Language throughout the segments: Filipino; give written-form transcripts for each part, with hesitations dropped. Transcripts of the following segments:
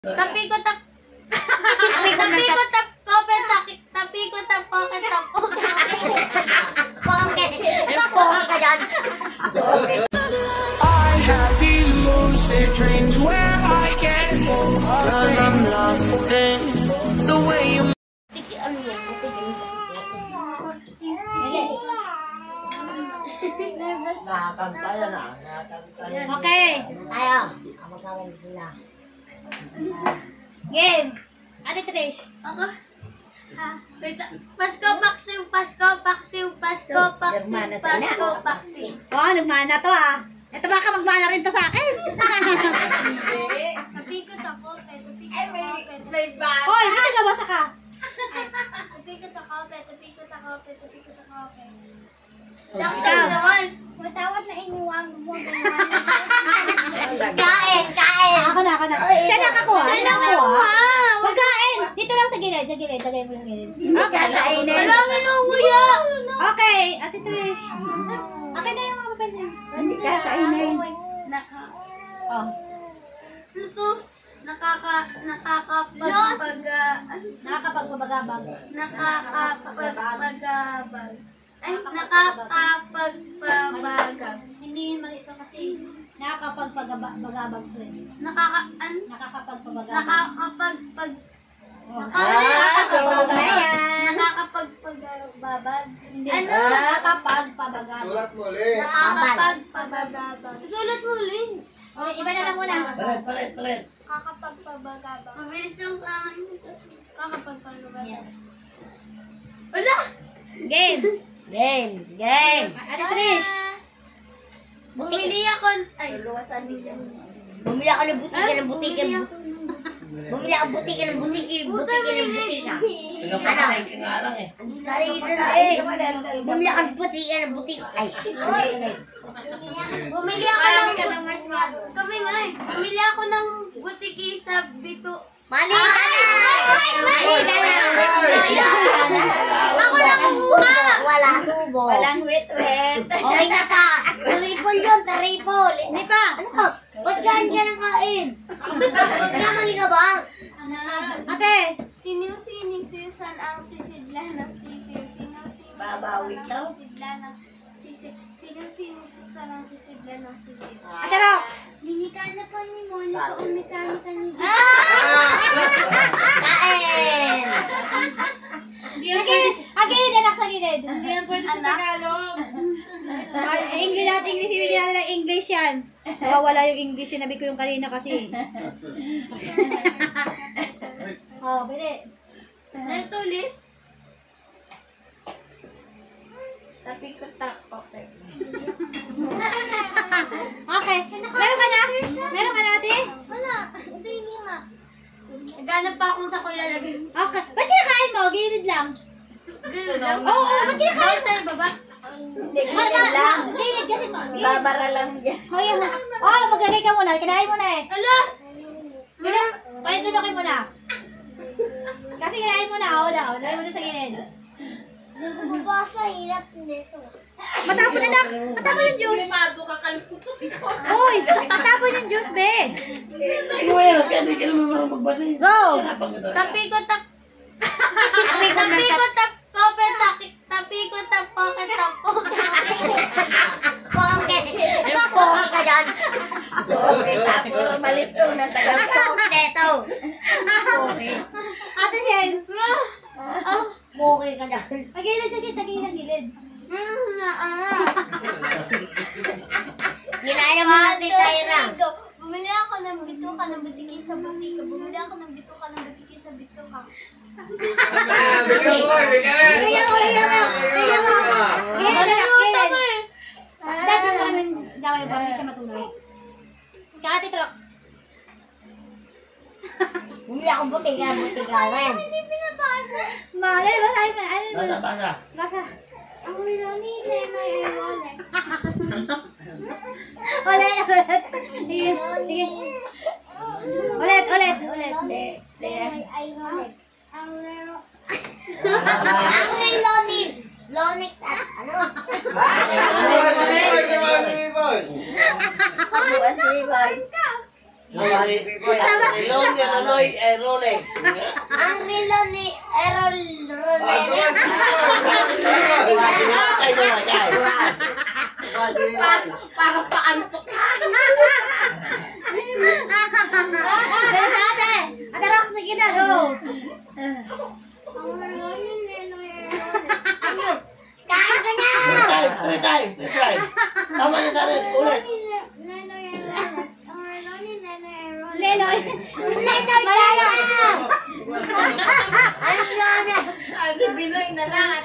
Tapi ko tap. Tapi ko tap kopen sakit. Tapi ko tap poket tap poket. Ano poket ka dyan? I have these lucid dreams where I can't move. Cause I'm lost in the way you Ano yan? Nervous. Nakakantaya na. Nakakantaya. Okay. Tayo. Ako tawag sila. Game. Ate Trish. Ako? Ha? Wait lang. Pasko, paksiw, Pasko, paksiw, Pasko, paksiw, Pasko, paksiw. Oh, nagmana to ah. Ito baka magmana rin to sa akin. Napikot ako, napikot Ay, ako, may bata. Hoy, hindi nagabasa ka. napikot ako, napikot ako, napikot ako. Ikaw. Matawad na iniwag mo. Kain, kain. Ako na. Siya nakakuha. Siya nakakuha. Pagkain. Dito lang sa gilid. Lagay mo lang gilid. Okay. Malangin mo, kuya. Okay, Ate Trish. Okay na yung mga papel niya. Hindi kakainin. Oh. Ano to? Nakakapagpagabag. Ay, nakakapagpagabag. Hindi yun mali ito kasi nakakapagpagabag to eh. Nakakapagpagabag. Nakakapagpag... Sunog na yan. Nakakapagpagabag. Hindi. Ano? Nakakapagpagabag. Sulat mo ulit. Nakakapagpagabag. Sulat mo ulit. Okay, iba na lang muna. Palit. Nakakapagpagabag. Mabilis lang sa akin. Nakakapagpagabag. Yan. Wala! Game. Ate Trish. Bumili ako... Ay, Bumili ako ng butika ng butika. Bumili ako butika ng butika. Pinapakain ka nga lang eh. Dali na eh. Bumili ako ng butika ng butika. Ay. bumili ako ng... Kami nga eh. Bumili ako ng butiki sa Bito. Mali ka na! Ako na kumuha! Wala subo. Walang wet-wet. Okay na pa. Triple yun, triple. Hindi pa. Ano ka? Ba't gaan ka nang kain? Kamali ka ba? Ate. Siniw-sining Susan ang sisidla ng sisiw. Siniw-sining Babawi Susan daw. ang sisidla ng sisiw. Siniw-sining Susan ang sisidla ng sisiw. Ate Rox. Linikana pa ni Monica o mekanika ni Vicky. Kain! Sa gilid, anak sa gilid. Hindi yan pwede sa Tagalog. English at English, hindi natin ng English yan. Wala yung English, sinabi ko yung kanina kasi. Oh, pwede. Ito ulit. Tapi ko tak. Okay. Okay. Meron ka na? Meron ka na, ate? Wala. Ito yung lima. Naghanap pa akong sa kulalagay. Okay. Ba't kinakain mo? Gilid lang. Ganun lang. Oo, ba't kinakain? Doon sa baba. Hindi, ganyan lang. Gilid kasi mo. Babara lang dyan. Oh, yan na. Oh, maglagay ka muna. Kinain mo na eh. Ala! Kaya tunukin mo na. Kasi kinain mo na. Oo daw. Lagay mo na sa gilid. Bumabasa, hirap nito. Matapon anak. Matapon yung juice. Limado ka kalimutan. Uy, matapon yung juice, be. Hindi mo hirap yan. Hindi ka naman marunong magbasa yun. Go. Tapi ko tap. Tapi ko tap. Kopen sakit. Tapi ko tap. Poket tap. Poket. Ano poket ka dyan? Okay, tapos malis to na tagal. Poketo. Poket. Ate Shen. Poket ka dyan. Tagilid. Ginaya mo na titayra. Bumili ako ng bituka ng butiki sa butika. Bumili ako ng bituka ng butiki sa bituka. Bigyan mo. Tingnan mo. Gilid anak, gilid. eh. Dati mo kami gawin para hindi siya matulog. Ate Rox. Bumili ako butika rin. Hindi pinapasa. Malay, basahin mo. Ano mo? Basa. Basa. Ang ulo ni Nenay ay Rolex. Ulit. Sige. Ulit. Nenay ay Rolex. Ang laro. Ako may Lonix at ano? Boy! Buwan si Boy. Relon, Rolex, Rolex. Ang relo ni Errol Ay, ay. Parang paantok. Dali sa ate. Ate Rox, sige na, go. Kain ka na! Three times. Tama na sa rin, ulit. Lenoy. Malala! Ano na? Si Binoy na lang.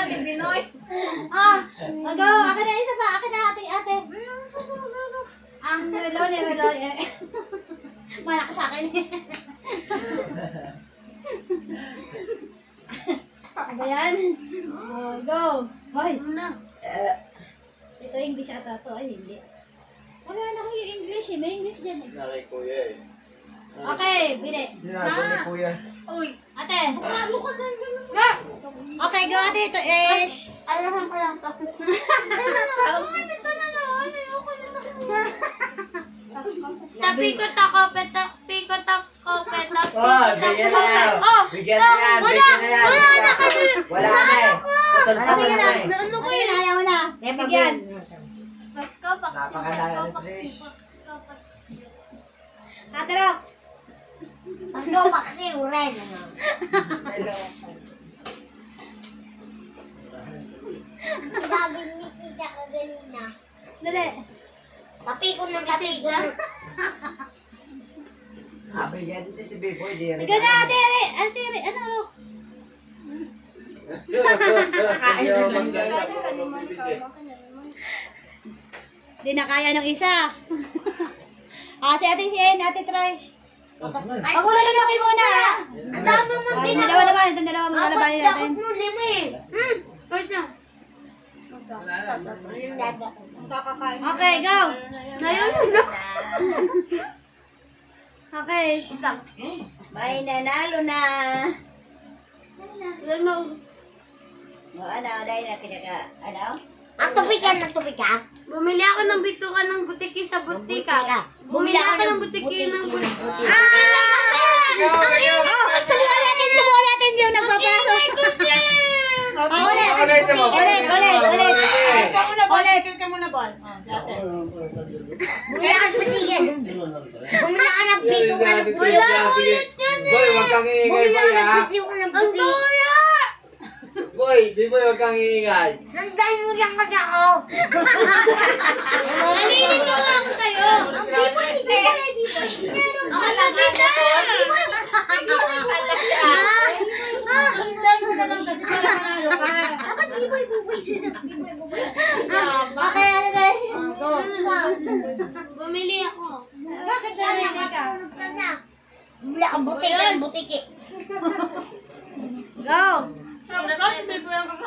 Si Binoy. Ah, go. Akin na isa pa. Akin na ate. Ang relo ni Reloy. Malakas sa akin. Ano ba yan? Oh, go. Hoy. Ito English ata to. Ay, hindi. Wala na kayo English eh. May English dyan eh. Nakay kuya eh. Okay, bili. Sinabi ni kuya. Uy. Ate. Okay, go ate. Ito is... Alam ko lang to. Pikot ako, pikot ako, petak. Oh, bigyan na yan. Bigyan na yan. Bigyan na yan. Wala na kasi. Wala na eh. Ano sige na? Ano ko Ano yun? yun? Ayaw mo na. Bigyan. Pasko, paksiw, Napakadaya pasko, ni paksiw, Trish. pasko, paksiw. Ate Rox. Mas go paksiw rin. Sabi ni Tita kaganina. Dali. Tapikot ng tapikot. Bigyan din si B-Boy. Di rin. Ikaw na ate. Ate, ano Rox? Ayaw magdala ko mabibigay. Di na kaya ng isa. Si ate Sien, ate Trish. Huwag mo na lulokin muna. Ang dami mong Itong tinapos. dalawa naman, itong dalawa Apat maglalabanin dakot natin. mo, lima eh. Wait na. Okay, go. Ngayon na. Okay. May nanalo na. O ano, dahil na pinaka, ano? Ang tubig ka. Bumili ako ng bitukan ng butiki sa butika. Bumili ako ng butiki ng butika. Subukan natin yung nagpapasok. Ulit. Bumili ako ng butiki. Bumili ako ng bitukan ng butika. Boy, wag kang iingay, boy, ha? Ang tuya! Boy, B-Boy, wag kang iingay. Nandang lang kasi ako. Nalilito nga ako sa'yo. Ang biboy, si biboy. Ako na dito. Dapat biboy. Okay, ano guys? Bumili ako. Bakit sa hindi ka? Bumili ako butiki. Go!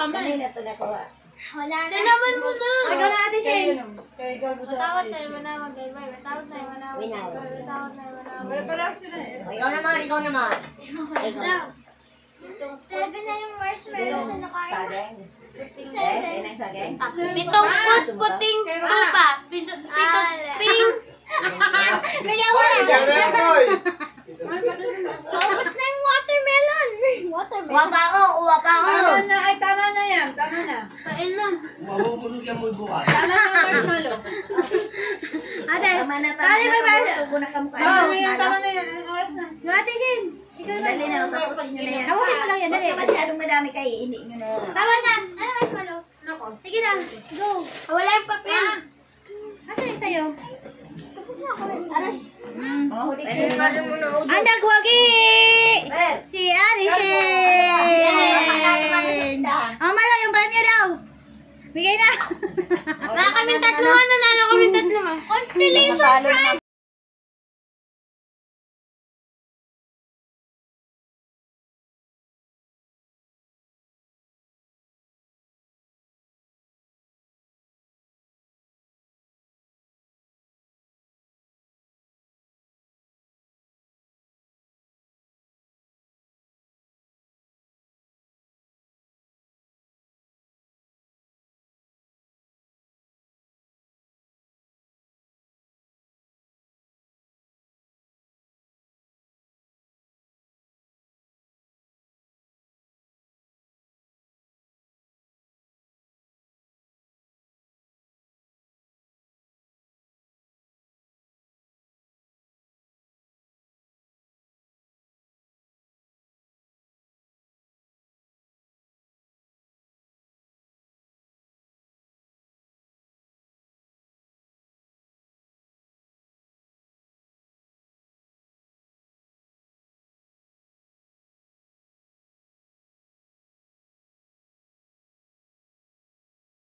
Kanina to nakuha. Wala na. Sinaman mo na. Ikaw na natin, Shane. Ikaw naman. Seven na yung marshmallow sa nakain. Saging. Seven. Yan ang saging. Pitong puting tupa. Pitong ping. Bigyan mo Boy, na. bigyan na yan, boy. Paubos na yung watermelon. Kuha pa ako. Kain na. Mabubulog yan mo bukas. Ate, Tama na tali mo ba? Tubo na kamukha. Go, Ate Shane. Ikaw na. Dali na, tapusin nyo na yan. Tapusin mo lang yan, dali. Huwag na masyadong madami kayo, hindi nyo na. Tama na. Ano marshmallow? Sige na. Go. Wala yung papel. Asan yung sa'yo? Oh, Ang nagwagi! Si Ate Shane! Malo, yung premyo daw. Bigay na. Wala kaming tatlo. Nanalo kaming tatlo. Constellation.